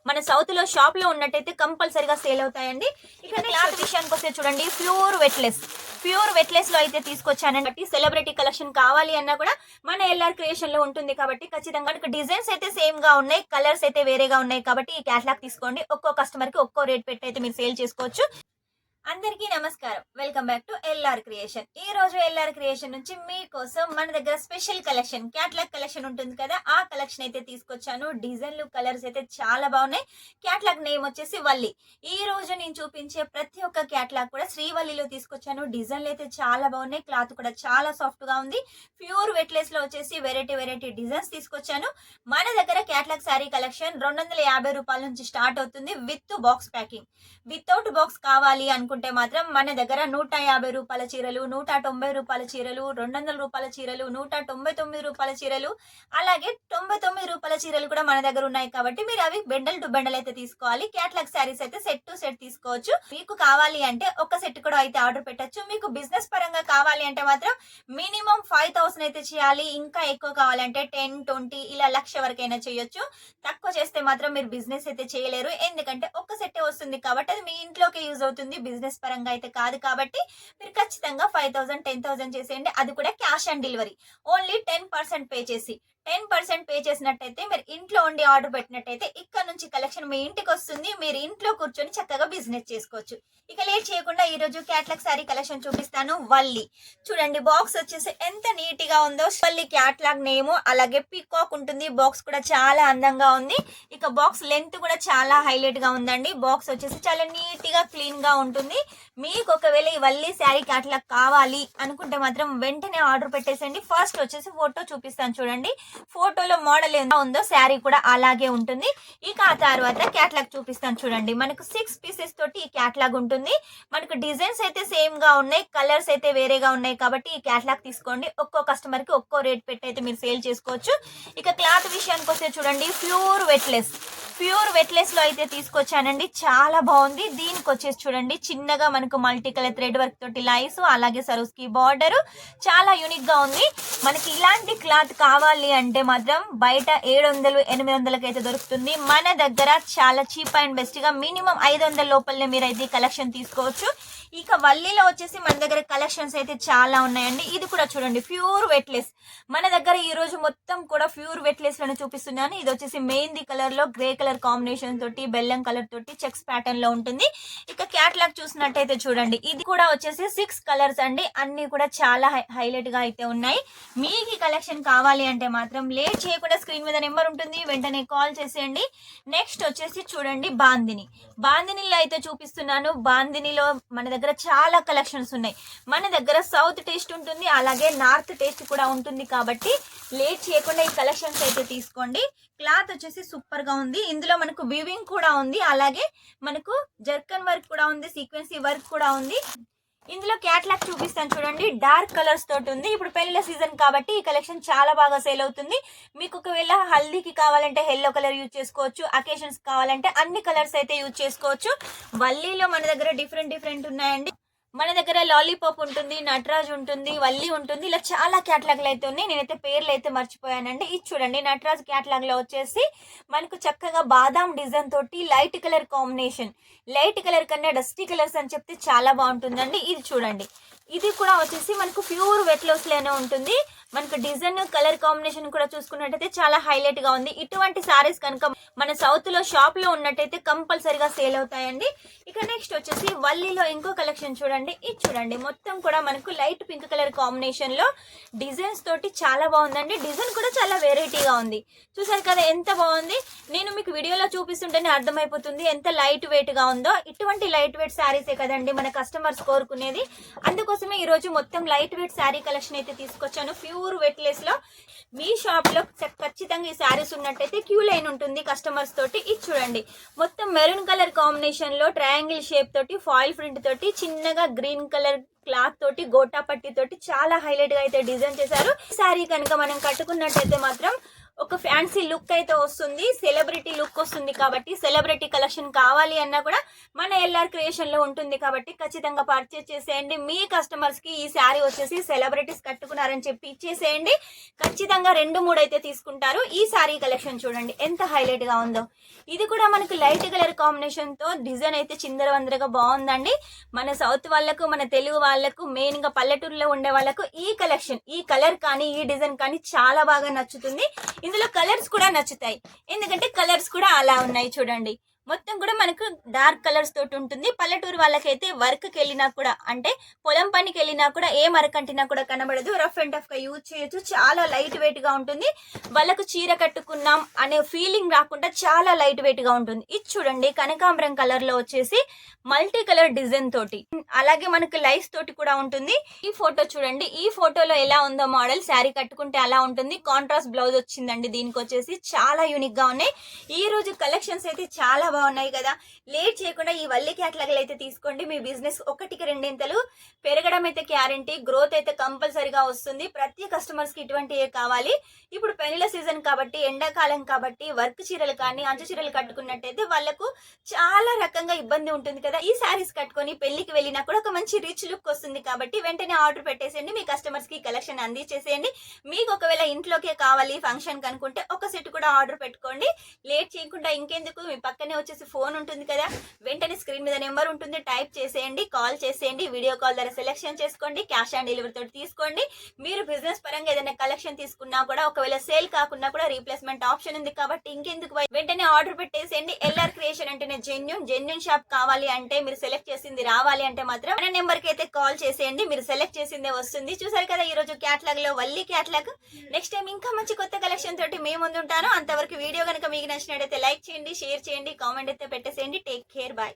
మన సౌత్ లో షాప్ లో ఉన్నట్టయితే కంపల్సరీగా సేల్ అవుతాయండి. ఇక క్లాత్ విషయానికి వస్తే చూడండి, ప్యూర్ వెట్లెస్ లో అయితే తీసుకొచ్చానండి. సెలబ్రిటీ కలెక్షన్ కావాలి అన్నా కూడా మన ఎల్ఆర్ క్రియేషన్ లో ఉంటుంది కాబట్టి ఖచ్చితంగా డిజైన్స్ అయితే సేమ్ గా ఉన్నాయి, కలర్స్ అయితే వేరేగా ఉన్నాయి కాబట్టి ఈ క్యాటలాగ్ తీసుకోండి. ఒక్కో కస్టమర్ కి ఒక్కో రేట్ పెట్టి అయితే మీరు సేల్ చేసుకోవచ్చు. అందరికీ నమస్కారం, welcome back to LR creation. ఈ రోజు ఎల్ఆర్ క్రియేషన్ నుంచి మీకోసం మన దగ్గర స్పెషల్ కలెక్షన్, క్యాటలాగ్ కలెక్షన్ ఉంటుంది కదా, ఆ కలెక్షన్ అయితే తీసుకొచ్చాను. డిజైన్లు, కలర్స్ అయితే చాలా బాగున్నాయి. క్యాటలాగ్ నేమ్ వచ్చేసి వల్లి. ఈ రోజు నేను చూపించే ప్రతి ఒక్క క్యాటలాగ్ కూడా శ్రీవల్లిలో తీసుకొచ్చాను. డిజైన్లు అయితే చాలా బాగున్నాయి, క్లాత్ కూడా చాలా సాఫ్ట్ గా ఉంది. ప్యూర్ వెట్లెస్ లో వచ్చేసి వెరైటీ డిజైన్స్ తీసుకొచ్చాను. మన దగ్గర క్యాటలాగ్ శారీ కలెక్షన్ 250 రూపాయల నుంచి స్టార్ట్ అవుతుంది with box packing. Without box కావాలి అనుకుంటే మాత్రం మన దగ్గర 150 రూపాయల చీరలు, 190 రూపాయల చీరలు, 200 రూపాయల చీరలు, 199 రూపాయల చీరలు, అలాగే 99 రూపాయల చీరలు కూడా మన దగ్గర ఉన్నాయి కాబట్టి మీరు అవి బెండల్ టు బెండల్ అయితే తీసుకోవాలి. క్యాటలాగ్ శారీస్ అయితే సెట్ టు సెట్ తీసుకోవచ్చు. మీకు కావాలి అంటే ఒక సెట్ కూడా అయితే ఆర్డర్ పెట్టచ్చు. మీకు బిజినెస్ పరంగా కావాలి అంటే మాత్రం మినిమం 5000 అయితే చేయాలి. ఇంకా ఎక్కువ కావాలంటే 10, 20 ఇలా 1,00,000 వరకైనా చేయొచ్చు. తక్కువ చేస్తే మాత్రం మీరు బిజినెస్ అయితే చేయలేరు. ఎందుకంటే ఒక్క సెట్టే వస్తుంది కాబట్టి అది మీ ఇంట్లోకి యూజ్ అవుతుంది, బిజినెస్ పరంగా అయితే కాదు. కాబట్టి మీరు ఖచ్చితంగా 5,000, 10,000 చేసేయండి. అది కూడా cash on delivery. Only 10% pay చేసి 10% పే చేసినట్టయితే మీరు ఇంట్లో ఉండి ఆర్డర్ పెట్టినట్టయితే ఇక్కడ నుంచి కలెక్షన్ మీ ఇంటికి వస్తుంది. మీరు ఇంట్లో కూర్చొని చక్కగా బిజినెస్ చేసుకోవచ్చు. ఇక లేట్ చేయకుండా ఈ రోజు క్యాటలాగ్ సారీ కలెక్షన్ చూపిస్తాను. వల్లి చూడండి, బాక్స్ వచ్చేసి ఎంత నీట్ గా ఉందో. వల్లి క్యాటలాగ్ నేమ్, అలాగే పీకాక్ ఉంటుంది. బాక్స్ కూడా చాలా అందంగా ఉంది. ఇక బాక్స్ లెంత్ కూడా చాలా హైలైట్ గా ఉందండి. బాక్స్ వచ్చేసి చాలా నీట్ గా క్లీన్ గా ఉంటుంది. మీకు ఒకవేళ ఈ వల్లి శారీ క్యాటలాగ్ కావాలి అనుకుంటే మాత్రం వెంటనే ఆర్డర్ పెట్టేసండి. ఫస్ట్ వచ్చేసి ఫోటో చూపిస్తాను చూడండి. ఫోటోలో మోడల్ ఎంత ఉందో శారీ కూడా అలాగే ఉంటుంది. ఇక ఆ తర్వాత క్యాటలాగ్ చూపిస్తాను చూడండి. మనకు 6 పీసెస్ తోటి ఈ క్యాటలాగ్ ఉంటుంది. మనకు డిజైన్స్ అయితే సేమ్ గా ఉన్నాయి, కలర్స్ అయితే వేరేగా ఉన్నాయి కాబట్టి ఈ క్యాటలాగ్ తీసుకోండి. ఒక్కో కస్టమర్ కి ఒక్కో రేట్ పెట్టి అయితే మీరు సేల్ చేసుకోవచ్చు. ఇక క్లాత్ విషయానికి వస్తే చూడండి, ప్యూర్ వెట్లెస్ లో అయితే తీసుకొచ్చానండి. చాలా బాగుంది. దీనికి వచ్చేసి చూడండి, చిన్నగా మనకు మల్టీ కలర్ థ్రెడ్ వర్క్ తోటి లైస్, అలాగే సరోస్కి బార్డర్ చాలా యూనిక్ గా ఉంది. మనకి ఇలాంటి క్లాత్ కావాలి అంటే మాత్రం బయట 700, 800 అయితే దొరుకుతుంది. మన దగ్గర చాలా చీప్ అండ్ బెస్ట్ గా మినిమం 500 లోపలనే మీరు అయితే కలెక్షన్ తీసుకోవచ్చు. ఇక వల్లీలో వచ్చేసి మన దగ్గర కలెక్షన్స్ అయితే చాలా ఉన్నాయండి. ఇది కూడా చూడండి, ప్యూర్ వెట్లెస్. మన దగ్గర ఈ రోజు మొత్తం కూడా ప్యూర్ వెట్లెస్ లోనే చూపిస్తున్నాను. ఇది వచ్చేసి మెహందీ కలర్ లో గ్రే కలర్ కాంబినేషన్ తోటి, బెల్లం కలర్ తోటి చెక్స్ ప్యాటర్న్ లో ఉంటుంది. ఇక క్యాటలాగ్ చూసినట్టయితే చూడండి, ఇది కూడా వచ్చేసి 6 కలర్స్ అండి. అన్ని కూడా చాలా హైలైట్ గా అయితే ఉన్నాయి. మీకు కలెక్షన్ కావాలి అంటే మాత్రం లేట్ చేయకుండా స్క్రీన్ మీద నెంబర్ ఉంటుంది, వెంటనే కాల్ చేసేయండి. నెక్స్ట్ వచ్చేసి చూడండి, బాందినీలో అయితే చూపిస్తున్నాను. బాందినీలో మన దగ్గర చాలా కలెక్షన్స్ ఉన్నాయి. మన దగ్గర సౌత్ టేస్ట్ ఉంటుంది, అలాగే నార్త్ టేస్ట్ కూడా ఉంటుంది కాబట్టి లేట్ చేయకుండా ఈ కలెక్షన్స్ అయితే తీసుకోండి. క్లాత్ వచ్చేసి సూపర్ గా ఉంది. ఇందులో మనకు వీవింగ్ కూడా ఉంది, అలాగే మనకు జర్కన్ వర్క్ కూడా ఉంది, సీక్వెన్సీ వర్క్ కూడా ఉంది. ఇందులో క్యాటలాగ్ చూపిస్తాను చూడండి, డార్క్ కలర్స్ తోటి ఉంది. ఇప్పుడు పెళ్లిల సీజన్ కాబట్టి ఈ కలెక్షన్ చాలా బాగా సేల్ అవుతుంది. మీకు ఒకవేళ హల్దీకి కావాలంటే ఎల్లో కలర్ యూజ్ చేసుకోవచ్చు, అకేషన్స్ కావాలంటే అన్ని కలర్స్ అయితే యూజ్ చేసుకోవచ్చు. వల్లీలో మన దగ్గర డిఫరెంట్ ఉన్నాయండి. మన దగ్గర లాలీపాప్ ఉంటుంది, నటరాజ్ ఉంటుంది, వల్లి ఉంటుంది, ఇలా చాలా క్యాటలాగ్లు అయితే ఉన్నాయి. నేనైతే పేర్లు అయితే మర్చిపోయానండి. ఇది చూడండి, నటరాజ్ క్యాటలాగ్ లో వచ్చేసి మనకు చక్కగా బాదాం డిజైన్ తోటి light colour combination, light colour కన్నా డస్టీ కలర్స్ అని చెప్తే చాలా బాగుంటుందండి. ఇది చూడండి, ఇది కూడా వచ్చేసి మనకు ప్యూర్ వెట్లెస్ లోనే ఉంటుంది. మనకు డిజైన్, కలర్ కాంబినేషన్ కూడా చూసుకున్నట్టయితే చాలా హైలైట్ గా ఉంది. ఇటువంటి సారీస్ కనుక మన సౌత్ లో షాప్ లో ఉన్నట్టయితే కంపల్సరీగా సేల్ అవుతాయండి. ఇక నెక్స్ట్ వచ్చేసి వల్లీలో ఇంకో కలెక్షన్ చూడండి. ఇది చూడండి, మొత్తం కూడా మనకు లైట్ పింక్ కలర్ కాంబినేషన్ లో డిజైన్స్ తోటి చాలా బాగుందండి. డిజైన్ కూడా చాలా వెరైటీగా ఉంది. చూసారు కదా ఎంత బాగుంది. నేను మీకు వీడియోలో చూపిస్తుంటేనే అర్థమైపోతుంది ఎంత లైట్ వెయిట్ గా ఉందో. ఇటువంటి లైట్ వెయిట్ శారీసే కదండి మన కస్టమర్స్ కోరుకునేది. అందుకోసమే ఈ రోజు మొత్తం లైట్ వెయిట్ శారీ కలెక్షన్ అయితే తీసుకొచ్చాను ప్యూర్ వెట్లెస్ లో. మీ షాప్ లో ఖచ్చితంగా ఈ శారీస్ ఉన్నట్టయితే క్యూ లైన్ ఉంటుంది కస్టమర్స్ తోటి. ఇది చూడండి, మొత్తం మెరూన్ కలర్ కాంబినేషన్ లో ట్రయాంగిల్ షేప్ తోటి, ఫాయిల్ ప్రింట్ తోటి, చిన్నగా గ్రీన్ కలర్ క్లాత్ తోటి, గోటా పట్టి తోటి చాలా హైలైట్ గా అయితే డిజైన్ చేశారు. శారీ కనుక మనం కట్టుకున్నట్టయితే మాత్రం ఒక ఫ్యాన్సీ లుక్ అయితే వస్తుంది, సెలబ్రిటీ లుక్ వస్తుంది. కాబట్టి సెలబ్రిటీ కలెక్షన్ కావాలి అన్నా కూడా మన ఎల్ఆర్ క్రియేషన్ లో ఉంటుంది. కాబట్టి ఖచ్చితంగా పర్చేస్ చేసేయండి. మీ కస్టమర్స్ కి ఈ శారీ వచ్చేసి సెలబ్రిటీస్ కట్టుకున్నారని చెప్పి ఇచ్చేసేయండి. ఖచ్చితంగా 2-3 అయితే తీసుకుంటారు. ఈ శారీ కలెక్షన్ చూడండి ఎంత హైలైట్ గా ఉందో. ఇది కూడా మనకు లైట్ కలర్ కాంబినేషన్ తో డిజైన్ అయితే చిందరవందరగా బాగుందండి. మన సౌత్ వాళ్ళకు, మన తెలుగు వాళ్ళకు, మెయిన్ గా పల్లెటూరులో ఉండే వాళ్ళకు ఈ కలెక్షన్, ఈ కలర్ కానీ ఈ డిజైన్ కానీ చాలా బాగా నచ్చుతుంది. ఇందులో కలర్స్ కూడా నచ్చుతాయి, ఎందుకంటే కలర్స్ కూడా అలా ఉన్నాయి చూడండి. మొత్తం కూడా మనకు డార్క్ కలర్స్ తోటి ఉంటుంది. పల్లెటూరు వాళ్ళకైతే వర్క్కి వెళ్ళినా కూడా, అంటే పొలం పనికి వెళ్ళినా కూడా ఏ మరకంటినా కూడా కనబడదు. రఫ్ అండ్ టఫ్ గా యూజ్ చేయొచ్చు. చాలా లైట్ వెయిట్ గా ఉంటుంది. వాళ్ళకు చీర కట్టుకున్నాం అనే ఫీలింగ్ రాకుండా చాలా లైట్ వెయిట్ గా ఉంటుంది. ఇది చూడండి కనకాంబరం కలర్ లో వచ్చేసి మల్టీ కలర్ డిజైన్ తోటి, అలాగే మనకు లైఫ్ తోటి కూడా ఉంటుంది. ఈ ఫోటో చూడండి, ఈ ఫోటోలో ఎలా ఉందో మోడల్, శారీ కట్టుకుంటే అలా ఉంటుంది. కాంట్రాస్ట్ బ్లౌజ్ వచ్చిందండి. దీనికి వచ్చేసి చాలా యూనిక్ గా ఉన్నాయి. ఈ రోజు కలెక్షన్స్ అయితే చాలా బాగున్నాయి కదా. లేట్ చేయకుండా ఈ వల్లి క్యాటలాగ్లు అయితే తీసుకోండి. మీ బిజినెస్ 1-2 పెరగడం అయితే గ్యారంటీ, గ్రోత్ అయితే కంపల్సరీగా వస్తుంది. ప్రతి కస్టమర్స్ కి ఇటువంటివే కావాలి. ఇప్పుడు పెళ్లిల సీజన్ కాబట్టి, ఎండాకాలం కాబట్టి వర్క్ చీరలు కానీ అంచు చీరలు కట్టుకున్నట్టయితే వాళ్ళకు చాలా రకంగా ఇబ్బంది ఉంటుంది కదా. ఈ శారీస్ కట్టుకొని పెళ్లికి వెళ్ళినా కూడా ఒక మంచి రిచ్ లుక్ వస్తుంది. కాబట్టి వెంటనే ఆర్డర్ పెట్టేసేయండి. మీ కస్టమర్స్ కి కలెక్షన్ అందించేసేయండి. మీకు ఒకవేళ ఇంట్లోకే కావాలి ఫంక్షన్ కనుకుంటే ఒక సెట్ కూడా ఆర్డర్ పెట్టుకోండి. లేట్ చేయకుండా ఇంకెందుకు, మీ పక్కనే వచ్చేసి ఫోన్ ఉంటుంది కదా, వెంటనే స్క్రీన్ మీద నెంబర్ ఉంటుంది, టైప్ చేసేయండి, కాల్ చేసేయండి. వీడియో కాల్ ద్వారా సెలెక్షన్ చేసుకోండి. క్యాష్ ఆన్ డెలివరీ తోటి తీసుకోండి. మీరు బిజినెస్ పరంగా ఏదైనా కలెక్షన్ తీసుకున్నా కూడా, ఒకవేళ సేల్ కాకుండా కూడా రీప్లేస్మెంట్ ఆప్షన్ ఉంది. కాబట్టి ఇంకెందుకు, వెంటనే ఆర్డర్ పెట్టేసేయండి. ఎల్ఆర్ క్రియేషన్ అంటేనే జెన్యూన్ షాప్. కావాలి అంటే, మీరు సెలెక్ట్ చేసింది రావాలి అంటే మాత్రం మన నెంబర్ కి అయితే కాల్ చేసేయండి. మీరు సెలెక్ట్ చేసిందే వస్తుంది. చూసారు కదా ఈ రోజు క్యాటలాగ్ లో వల్లి క్యాటలాగ్. నెక్స్ట్ టైం ఇంకా మంచి కొత్త కలెక్షన్ తోటి మేము ముందుంటాను. అంతవరకు వీడియో కనుక మీకు నచ్చినట్టయితే లైక్ చేయండి, షేర్ చేయండి, కామెంట్ అయితే పెట్టేసేయండి. Take care, bye.